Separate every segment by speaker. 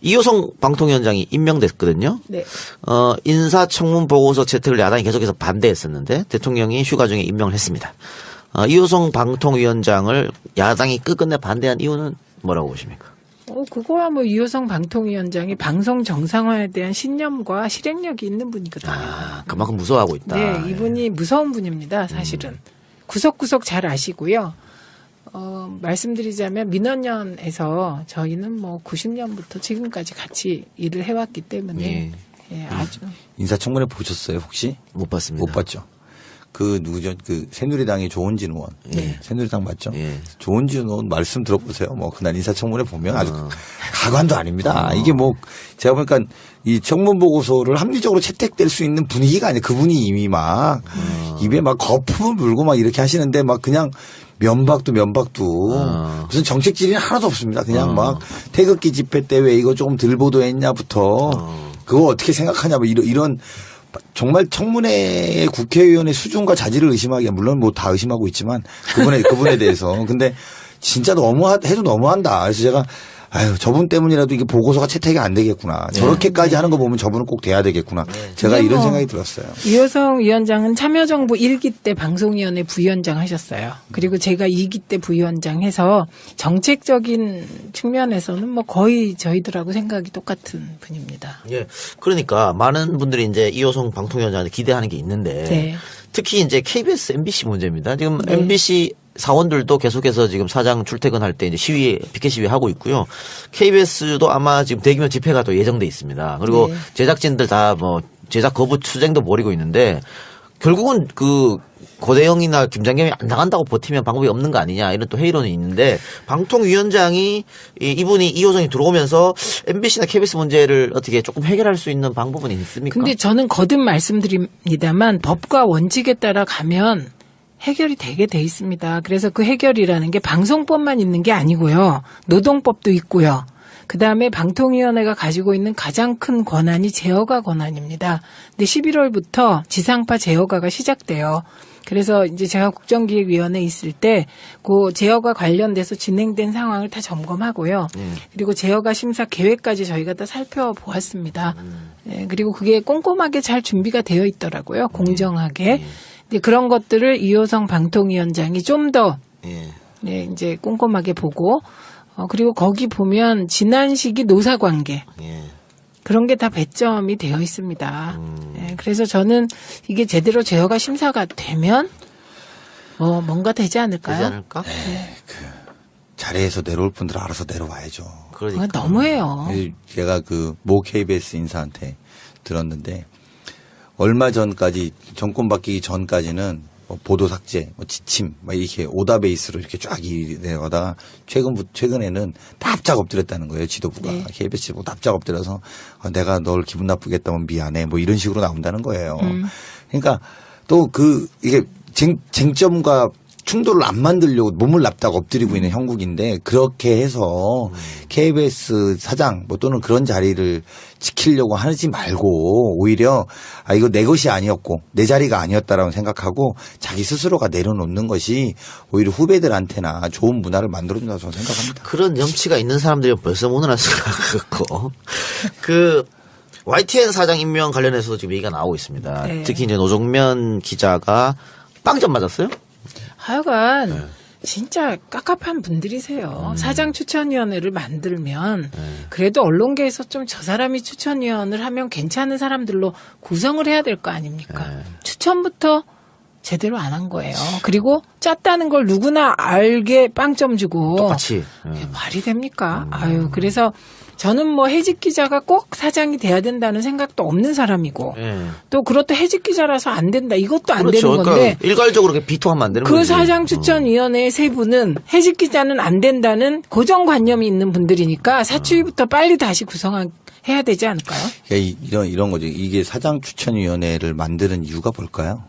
Speaker 1: 이호성 방통위원장이 임명됐거든요.
Speaker 2: 네.
Speaker 1: 인사청문 보고서 채택을 야당이 계속해서 반대했었는데 대통령이 휴가 중에 임명을 했습니다. 이호성 방통위원장을 야당이 끝끝내 반대한 이유는 뭐라고 보십니까?
Speaker 2: 그거야 뭐 이호성 방통위원장이 방송 정상화에 대한 신념과 실행력이 있는 분이거든요.
Speaker 1: 그만큼 무서워하고 있다.
Speaker 2: 네, 이분이 무서운 분입니다, 사실은. 구석구석 잘 아시고요. 말씀드리자면 민원연에서 저희는 뭐 90년부터 지금까지 같이 일을 해왔기 때문에 예, 아주.
Speaker 3: 인사청문회 보셨어요, 혹시?
Speaker 1: 못 봤습니다.
Speaker 3: 못 봤죠. 그 누구죠? 그 새누리당의 조원진 의원.
Speaker 1: 예.
Speaker 3: 새누리당 맞죠?
Speaker 1: 예.
Speaker 3: 조원진 의원 말씀 들어보세요. 뭐 그날 인사청문회 보면 아주 가관도 아닙니다. 이게 뭐 제가 보니까 이 청문 보고서를 합리적으로 채택될 수 있는 분위기가 아니에요. 그분이 이미 막 입에 막 거품을 물고 막 이렇게 하시는데 막 그냥 면박도 무슨 정책 질의는 하나도 없습니다. 그냥 막 태극기 집회 때 왜 이거 조금 들 보도했냐부터 그거 어떻게 생각하냐 뭐 이런 정말 청문회의 국회의원의 수준과 자질을 의심하기에 물론 뭐 다 의심하고 있지만 그분에 대해서 근데 진짜 해도 너무한다. 그래서 제가 저분 때문이라도 이게 보고서가 채택이 안 되겠구나. 저렇게까지 하는 거 보면 저분은 꼭 돼야 되겠구나. 제가 이런 생각이 들었어요.
Speaker 2: 이호성 위원장은 참여정부 1기 때 방송위원회 부위원장 하셨어요. 그리고 제가 2기 때 부위원장 해서 정책적인 측면에서는 뭐 거의 저희들하고 생각이 똑같은 분입니다.
Speaker 1: 예. 그러니까 많은 분들이 이제 이호성 방통위원장한테 기대하는 게 있는데
Speaker 2: 네.
Speaker 1: 특히 이제 KBS, MBC 문제입니다. 지금 MBC 사원들도 계속해서 지금 사장 출퇴근할 때 이제 피켓 시위 하고 있고요. KBS도 아마 지금 대규모 집회가 또 예정돼 있습니다. 그리고 제작진들 다 뭐 제작 거부 투쟁도 벌이고 있는데 결국은 그 고대영이나 김장겸이 안 나간다고 버티면 방법이 없는 거 아니냐 이런 또 회의론이 있는데 방통위원장이 이분이 이호성이 들어오면서 MBC나 KBS 문제를 어떻게 조금 해결할 수 있는 방법은 있습니까?
Speaker 2: 근데 저는 거듭 말씀드립니다만 법과 원칙에 따라 가면 해결이 되게 돼 있습니다. 그래서 그 해결이라는 게 방송법만 있는 게 아니고요. 노동법도 있고요. 그다음에 방통위원회가 가지고 있는 가장 큰 권한이 제어가 권한입니다. 근데 11월부터 지상파 제어가가 시작돼요. 그래서 이제 제가 국정기획위원회에 있을 때 그 제어가 관련돼서 진행된 상황을 다 점검하고요. 그리고 제어가 심사 계획까지 저희가 다 살펴보았습니다. 그리고 그게 꼼꼼하게 잘 준비가 되어 있더라고요. 공정하게. 근데 그런 것들을 이호성 방통위원장이 좀 더 이제 꼼꼼하게 보고 그리고 거기 보면 지난 시기 노사관계 그런 게 다 배점이 되어 있습니다. 그래서 저는 이게 제대로 제어가 심사가 되면 뭔가 되지 않을까요?
Speaker 1: 되지 않을까?
Speaker 3: 자리에서 내려올 분들은 알아서 내려와야죠.
Speaker 1: 그러니까
Speaker 2: 너무해요.
Speaker 3: 제가 그 모 KBS 인사한테 들었는데 얼마 전까지 정권 바뀌기 전까지는 보도 삭제, 지침, 이렇게 오다 베이스로 이렇게 쫙 내려가다가 최근에는 납작 엎드렸다는 거예요. 지도부가.
Speaker 2: 네.
Speaker 3: KBS 지도부 납작 엎드려서 내가 널 기분 나쁘게 했다면 미안해. 뭐 이런 식으로 나온다는 거예요. 그러니까 또 이게 쟁점과 충돌을 안 만들려고 몸을 납작 엎드리고 있는 형국인데 그렇게 해서 KBS 사장 또는 그런 자리를 지키려고 하지 말고 오히려 이거 내 것이 아니었고 내 자리가 아니었다라고 생각하고 자기 스스로가 내려놓는 것이 오히려 후배들한테나 좋은 문화를 만들어준다고 저는 생각합니다.
Speaker 1: 그런 염치가 있는 사람들이 벌써 문을 할 수가 없고 YTN 사장 임명 관련해서도 지금 얘기가 나오고 있습니다.
Speaker 2: 네.
Speaker 1: 특히 이제 노정면 기자가 빵점 맞았어요?
Speaker 2: 하여간 진짜 깝깝한 분들이세요. 사장 추천위원회를 만들면 그래도 언론계에서 좀 저 사람이 추천위원을 하면 괜찮은 사람들로 구성을 해야 될 거 아닙니까? 추천부터 제대로 안 한 거예요. 그리고 짰다는 걸 누구나 알게 빵점 주고
Speaker 1: 똑같이.
Speaker 2: 말이 됩니까? 그래서 저는 뭐 해직 기자가 꼭 사장이 돼야 된다는 생각도 없는 사람이고 또 그렇다 해직 기자라서 안 된다 이것도 안
Speaker 1: 그렇죠.
Speaker 2: 되는 건데
Speaker 1: 그러니까 일괄적으로 비토하면 안 되는 거죠.
Speaker 2: 그 사장 추천위원회 세 분은 해직 기자는 안 된다는 고정관념이 있는 분들이니까 사추위부터 빨리 다시 구성해야 되지 않을까요?
Speaker 3: 이런 거죠. 이게 사장 추천위원회를 만드는 이유가 뭘까요?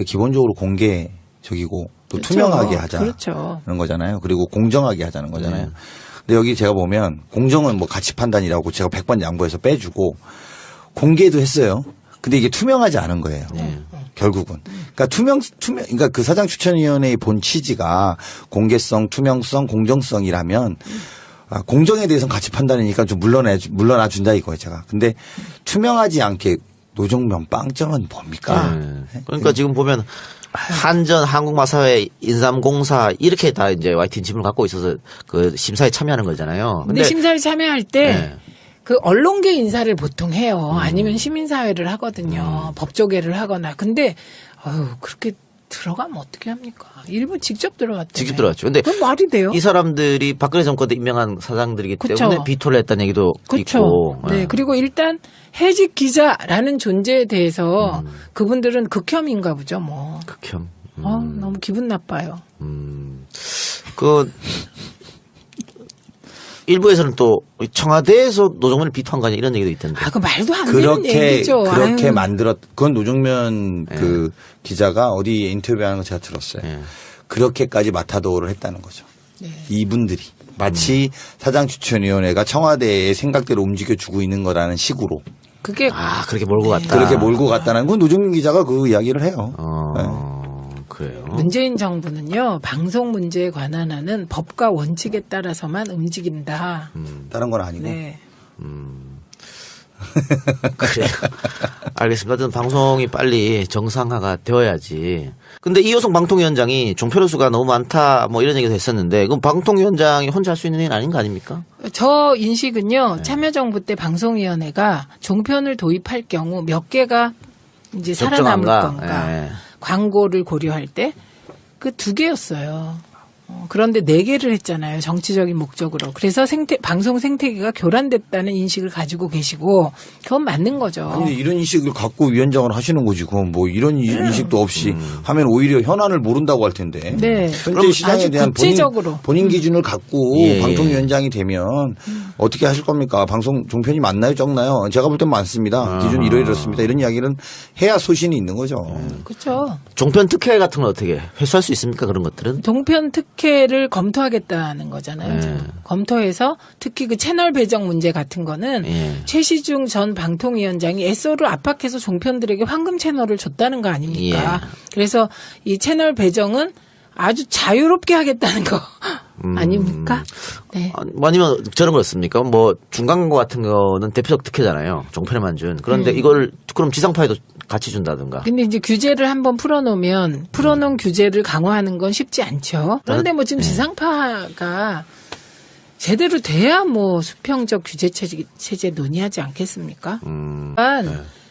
Speaker 3: 기본적으로 공개적이고 또
Speaker 2: 그렇죠.
Speaker 3: 투명하게 하자.
Speaker 2: 그렇죠.
Speaker 3: 그런 거잖아요. 그리고 공정하게 하자는 거잖아요. 근데 여기 제가 보면 공정은 뭐 가치 판단이라고 제가 100번 양보해서 빼주고 공개도 했어요. 근데 이게 투명하지 않은 거예요. 결국은. 그러니까 그러니까 그 사장 추천위원회의 본 취지가 공개성, 투명성, 공정성이라면 공정에 대해서는 같이 판단이니까 좀 물러나 준다 이거예요, 제가. 근데 투명하지 않게 노정면 빵점은 뭡니까?
Speaker 1: 그러니까 지금 보면 한전, 한국마사회, 인삼공사 이렇게 다 이제 YTN 지분을 갖고 있어서 그 심사에 참여하는 거잖아요.
Speaker 2: 근데 심사에 참여할 때
Speaker 1: 네.
Speaker 2: 그 언론계 인사를 보통 해요. 아니면 시민사회를 하거든요. 법조계를 하거나. 근데 그렇게 들어가면 어떻게 합니까? 일부 직접 들어갔대요.
Speaker 1: 직접 들어갔죠. 근데
Speaker 2: 그건 말이 돼요?
Speaker 1: 이 사람들이 박근혜 정권 때 임명한 사장들이기
Speaker 2: 그쵸.
Speaker 1: 때문에 비토를 했다는 얘기도
Speaker 2: 그렇죠.
Speaker 1: 있고.
Speaker 2: 네. 그리고 일단 해직 기자라는 존재에 대해서 그분들은 극혐인가 보죠. 뭐.
Speaker 1: 극혐.
Speaker 2: 너무 기분 나빠요.
Speaker 1: 그 일부에서는 또 청와대에서 노정면을 비토한 거 아니야 이런 얘기도 있던데.
Speaker 2: 그 말도 안 되는 얘기죠.
Speaker 3: 그렇게
Speaker 2: 아유.
Speaker 3: 그건 노정면 그 기자가 어디 인터뷰하는 거 제가 들었어요. 그렇게까지 마타도를 했다는 거죠.
Speaker 2: 네.
Speaker 3: 이분들이 마치 사장추천위원회가 청와대의 생각대로 움직여주고 있는 거라는 식으로
Speaker 2: 그게
Speaker 1: 그렇게 몰고 갔다.
Speaker 3: 그렇게 몰고 갔다는 건 노정면 기자가 그 이야기를 해요.
Speaker 1: 그래요.
Speaker 2: 문재인 정부는요 방송 문제에 관한 한은 법과 원칙에 따라서만 움직인다.
Speaker 3: 다른 건 아니고.
Speaker 2: 네.
Speaker 1: 그래요. 알겠습니다. 어쨌든 방송이 빨리 정상화가 되어야지. 근데 이호성 방통위원장이 종편의 수가 너무 많다 뭐 이런 얘기도 했었는데 그럼 방통위원장이 혼자 할 수 있는 일은 아닌 거 아닙니까?
Speaker 2: 저 인식은요 참여정부 때 방송위원회가 종편을 도입할 경우 몇 개가 이제 살아남을 건가
Speaker 1: 예.
Speaker 2: 광고를 고려할 때 그 2개였어요. 그런데 4개를 했잖아요. 정치적인 목적으로. 그래서 방송 생태계가 교란됐다는 인식을 가지고 계시고 그건 맞는 거죠.
Speaker 3: 근데 이런 인식을 갖고 위원장을 하시는 거지. 그럼 뭐 이런 인식도 없이 하면 오히려 현안을 모른다고 할 텐데.
Speaker 2: 네.
Speaker 3: 현재
Speaker 2: 그럼
Speaker 3: 시장에
Speaker 2: 아주
Speaker 3: 대한
Speaker 2: 구체적으로.
Speaker 3: 본인 기준을 갖고
Speaker 1: 예.
Speaker 3: 방통위원장이 되면 어떻게 하실 겁니까? 방송 종편이 많나요, 적나요? 제가 볼 땐 많습니다. 기준 이렇습니다. 이런 이야기는 해야 소신이 있는 거죠.
Speaker 2: 그렇죠.
Speaker 1: 종편 특혜 같은 건 어떻게 회수할 수 있습니까? 그런 것들은?
Speaker 2: 종편 특혜를 검토하겠다는 거잖아요.
Speaker 1: 네.
Speaker 2: 검토해서 특히 그 채널 배정 문제 같은 거는
Speaker 1: 예.
Speaker 2: 최시중 전 방통위원장이 SO를 압박해서 종편들에게 황금 채널을 줬다는 거 아닙니까? 그래서 이 채널 배정은 아주 자유롭게 하겠다는 거 아닙니까? 네.
Speaker 1: 아니면 저런 거였습니까? 뭐 중간광고 같은 거는 대표적 특혜잖아요. 종편에만 준. 그런데 이걸 그럼 지상파에도 같이 준다든가.
Speaker 2: 근데 이제 규제를 한번 풀어놓으면 풀어놓은 규제를 강화하는 건 쉽지 않죠. 그런데 뭐 지금 지상파가 제대로 돼야 뭐 수평적 규제 체제 논의하지 않겠습니까?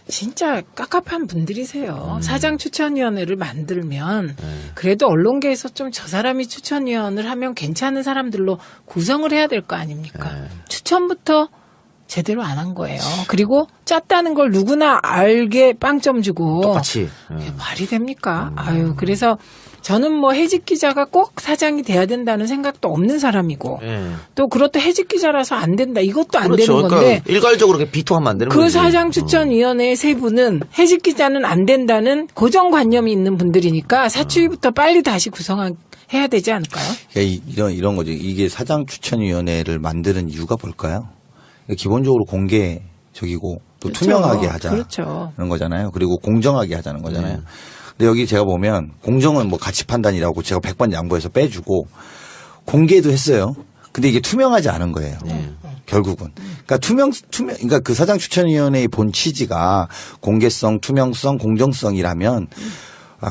Speaker 2: 진짜 깝깝한 분들이세요. 사장 추천위원회를 만들면 그래도 언론계에서 좀 저 사람이 추천위원을 하면 괜찮은 사람들로 구성을 해야 될 거 아닙니까? 추천부터 제대로 안 한 거예요. 그리고 짰다는 걸 누구나 알게 빵점 주고
Speaker 1: 똑같이.
Speaker 2: 그게 말이 됩니까? 아유, 그래서 저는 뭐 해직 기자가 꼭 사장이 돼야 된다는 생각도 없는 사람이고
Speaker 1: 예.
Speaker 2: 또 그렇도 해직 기자라서 안 된다. 이것도 안
Speaker 1: 그렇죠.
Speaker 2: 되는 건데
Speaker 1: 그러니까 일괄적으로 이렇게 비토하면 안 되는
Speaker 2: 그
Speaker 1: 거지.
Speaker 2: 사장 추천위원회의 세 분은 해직 기자는 안 된다는 고정관념이 있는 분들이니까 사추위부터 빨리 다시 구성해야 되지 않을까요?
Speaker 3: 이런 거죠. 이게 사장 추천위원회를 만드는 이유가 뭘까요? 기본적으로 공개적이고 또
Speaker 2: 그렇죠.
Speaker 3: 투명하게 하자는
Speaker 2: 그렇죠.
Speaker 3: 거잖아요. 그리고 공정하게 하자는 거잖아요. 근데 여기 제가 보면 공정은 뭐 가치 판단이라고 제가 100번 양보해서 빼주고 공개도 했어요. 근데 이게 투명하지 않은 거예요. 결국은. 그러니까 그러니까 그 사장 추천위원회의 본 취지가 공개성, 투명성, 공정성이라면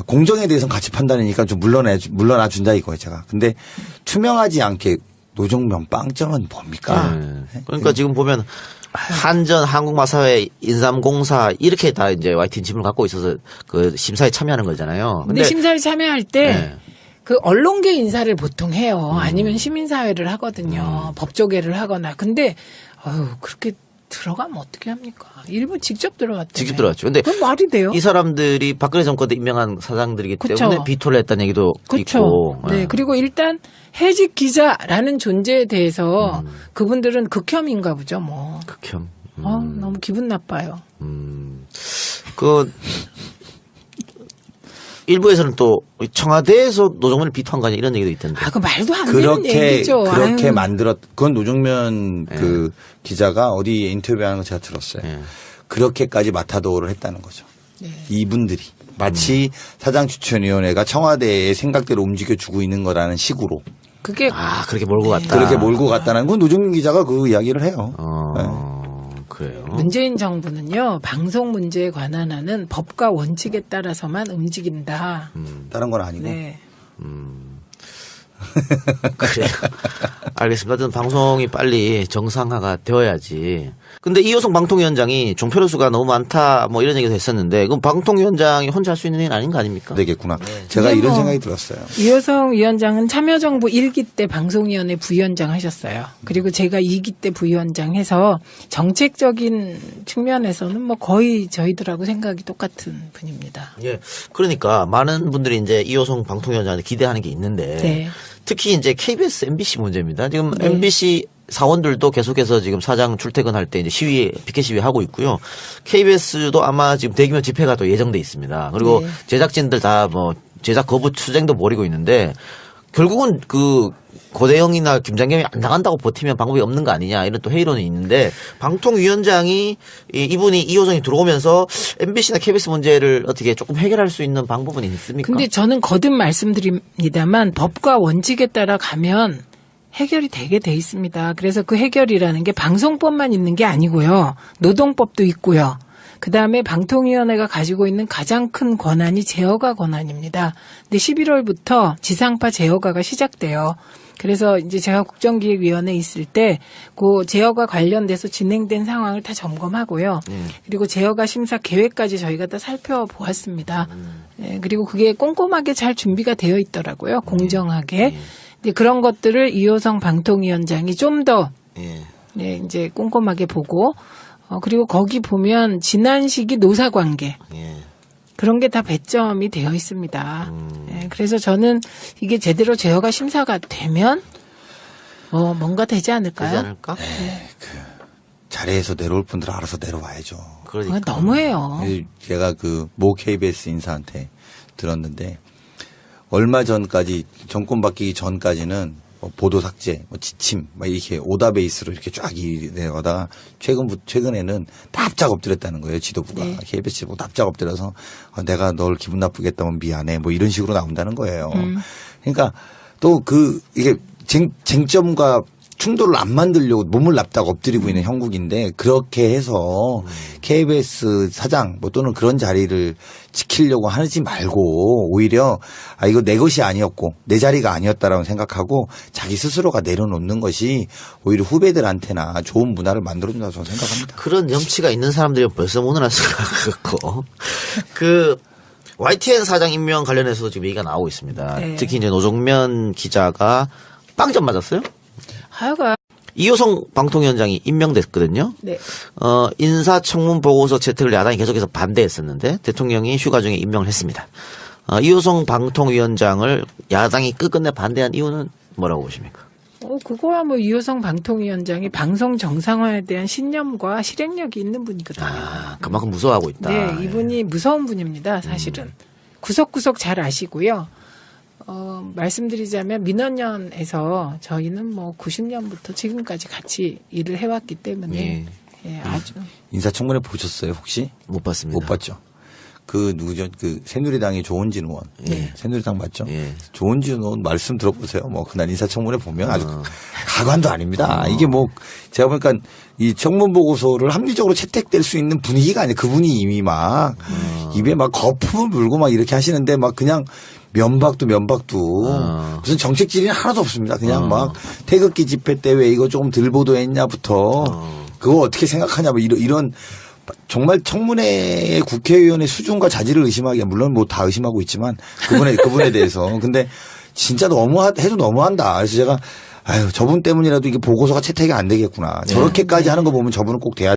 Speaker 3: 공정에 대해서는 가치 판단이니까 좀 물러나 준다 이거예요, 제가. 근데 투명하지 않게 노정면 빵점은 뭡니까?
Speaker 1: 그러니까 지금 보면 한전, 한국마사회, 인삼공사 이렇게 다 이제 YTN 지분을 갖고 있어서 그 심사에 참여하는 거잖아요.
Speaker 2: 근데 심사에 참여할 때
Speaker 1: 네.
Speaker 2: 그 언론계 인사를 보통 해요. 아니면 시민사회를 하거든요. 법조계를 하거나. 근데 그렇게 들어가면 어떻게 합니까? 일부 직접 들어갔대요.
Speaker 1: 직접 들어갔죠. 근데
Speaker 2: 그건 말이 돼요?
Speaker 1: 이 사람들이 박근혜 정권 때 임명한 사장들이기
Speaker 2: 그쵸.
Speaker 1: 때문에 비토를 했다는 얘기도
Speaker 2: 그렇죠.
Speaker 1: 있고.
Speaker 2: 네. 그리고 일단 해직 기자라는 존재에 대해서 그분들은 극혐인가 보죠. 뭐.
Speaker 1: 극혐.
Speaker 2: 너무 기분 나빠요.
Speaker 1: 그 일부에서는 또 청와대에서 노정면을 비토한 거 아니야 이런 얘기도 있던데.
Speaker 2: 그 말도 안 되는 얘기죠.
Speaker 3: 그렇게
Speaker 2: 아유.
Speaker 3: 그건 노정면 그 기자가 어디 인터뷰하는 거 제가 들었어요. 그렇게까지 마타도를 했다는 거죠. 이분들이 마치 사장추천위원회가 청와대의 생각대로 움직여주고 있는 거라는 식으로.
Speaker 2: 그게
Speaker 1: 그렇게 몰고 갔다.
Speaker 3: 그렇게 몰고 갔다는 건 노정민 기자가 그 이야기를 해요.
Speaker 1: 그래요.
Speaker 2: 문재인 정부는요 방송 문제에 관한 한은 법과 원칙에 따라서만 움직인다.
Speaker 3: 다른 건 아니고.
Speaker 2: 네.
Speaker 1: 그래요. 알겠습니다. 하여튼 방송이 빨리 정상화가 되어야지. 근데 이호성 방통위원장이 종표로 수가 너무 많다 뭐 이런 얘기도 했었는데 그럼 방통위원장이 혼자 할 수 있는 일은 아닌 거 아닙니까?
Speaker 3: 되겠구나. 제가
Speaker 2: 근데
Speaker 3: 이런
Speaker 2: 뭐
Speaker 3: 생각이 들었어요.
Speaker 2: 이호성 위원장은 참여정부 1기 때 방송위원회 부위원장 하셨어요. 그리고 제가 2기 때 부위원장 해서 정책적인 측면에서는 뭐 거의 저희들하고 생각이 똑같은 분입니다.
Speaker 1: 예. 그러니까 많은 분들이 이제 이호성 방통위원장한테 기대하는 게 있는데
Speaker 2: 네.
Speaker 1: 특히 이제 KBS, MBC 문제입니다. 지금 MBC 사원들도 계속해서 지금 사장 출퇴근할 때 이제 피켓 시위 하고 있고요. KBS도 아마 지금 대규모 집회가 또 예정돼 있습니다. 그리고
Speaker 2: 네.
Speaker 1: 제작진들 다 뭐 제작 거부 투쟁도 벌이고 있는데 결국은 그 고대영이나 김장겸이 안 나간다고 버티면 방법이 없는 거 아니냐 이런 또 회의론이 있는데 방통위원장이 이분이 이호성이 들어오면서 MBC나 KBS 문제를 어떻게 조금 해결할 수 있는 방법은 있습니까?
Speaker 2: 근데 저는 거듭 말씀드립니다만 법과 원칙에 따라 가면 해결이 되게 돼 있습니다. 그래서 그 해결이라는 게 방송법만 있는 게 아니고요. 노동법도 있고요. 그다음에 방통위원회가 가지고 있는 가장 큰 권한이 제어가 권한입니다. 근데 11월부터 지상파 제어가가 시작돼요. 그래서 이제 제가 국정기획위원회에 있을 때 그 제어가 관련돼서 진행된 상황을 다 점검하고요. 그리고 제어가 심사 계획까지 저희가 다 살펴보았습니다. 네, 그리고 그게 꼼꼼하게 잘 준비가 되어 있더라고요. 공정하게. 근데 그런 것들을 이호성 방통위원장이 좀 더 네, 이제 꼼꼼하게 보고 그리고 거기 보면 지난 시기 노사관계 그런 게 다 배점이 되어 있습니다. 네, 그래서 저는 이게 제대로 제어가 심사가 되면 뭔가 되지 않을까요?
Speaker 1: 되지 않을까?
Speaker 3: 자리에서 내려올 분들은 알아서 내려와야죠.
Speaker 1: 그러니까.
Speaker 2: 그건 너무해요.
Speaker 3: 제가 그 모 KBS 인사한테 들었는데 얼마 전까지 정권 바뀌기 전까지는 뭐 보도 삭제, 뭐 지침, 막 이렇게 오다 베이스로 이렇게 쫙 내려가다가 최근에는 납작 엎드렸다는 거예요. 지도부가.
Speaker 2: 네.
Speaker 3: KBS 지도부 납작 엎드려서 내가 널 기분 나쁘게 했다면 미안해. 뭐 이런 식으로 나온다는 거예요. 그러니까 또 이게 쟁점과 충돌을 안 만들려고 몸을 납작 엎드리고 있는 형국인데 그렇게 해서 KBS 사장 뭐 또는 그런 자리를 지키려고 하지 말고 오히려 이거 내 것이 아니었고 내 자리가 아니었다라고 생각하고 자기 스스로가 내려놓는 것이 오히려 후배들한테나 좋은 문화를 만들어준다고 저는 생각합니다.
Speaker 1: 그런 염치가 있는 사람들이 벌써 오늘 생각했고 YTN 사장 임명 관련해서도 지금 얘기가 나오고 있습니다.
Speaker 2: 네.
Speaker 1: 특히 이제 노정면 기자가 빵점 맞았어요?
Speaker 2: 하여간
Speaker 1: 이호성 방통위원장이 임명됐거든요.
Speaker 2: 네.
Speaker 1: 인사청문 보고서 채택을 야당이 계속해서 반대했었는데 대통령이 휴가 중에 임명을 했습니다. 이호성 방통위원장을 야당이 끝끝내 반대한 이유는 뭐라고 보십니까?
Speaker 2: 그거야 뭐 이호성 방통위원장이 방송 정상화에 대한 신념과 실행력이 있는 분이거든요.
Speaker 1: 그만큼 무서워하고 있다.
Speaker 2: 네, 이분이 무서운 분입니다, 사실은. 구석구석 잘 아시고요. 말씀드리자면 민원연에서 저희는 뭐 90년부터 지금까지 같이 일을 해왔기 때문에 아주
Speaker 3: 인사청문회 보셨어요 혹시?
Speaker 1: 못 봤습니다.
Speaker 3: 못 봤죠. 그 누구죠? 그 새누리당의 조원진 의원. 새누리당 맞죠? 조원진 의원 말씀 들어보세요. 뭐 그날 인사청문회 보면 아주 가관도 아닙니다. 이게 뭐 제가 보니까 이 청문 보고서를 합리적으로 채택될 수 있는 분위기가 아니에요. 그분이 이미 막 입에 막 거품을 물고 막 이렇게 하시는데 막 그냥 면박도 무슨 정책 질의는 하나도 없습니다. 그냥 막 태극기 집회 때 왜 이거 조금 들 보도했냐부터 그거 어떻게 생각하냐 뭐 이런 정말 청문회의 국회의원의 수준과 자질을 의심하기가 물론 뭐 다 의심하고 있지만 그분에 대해서 근데 진짜 해도 너무한다. 그래서 제가 저분 때문이라도 이게 보고서가 채택이 안 되겠구나. 저렇게까지 하는 거 보면 저분은 꼭 돼야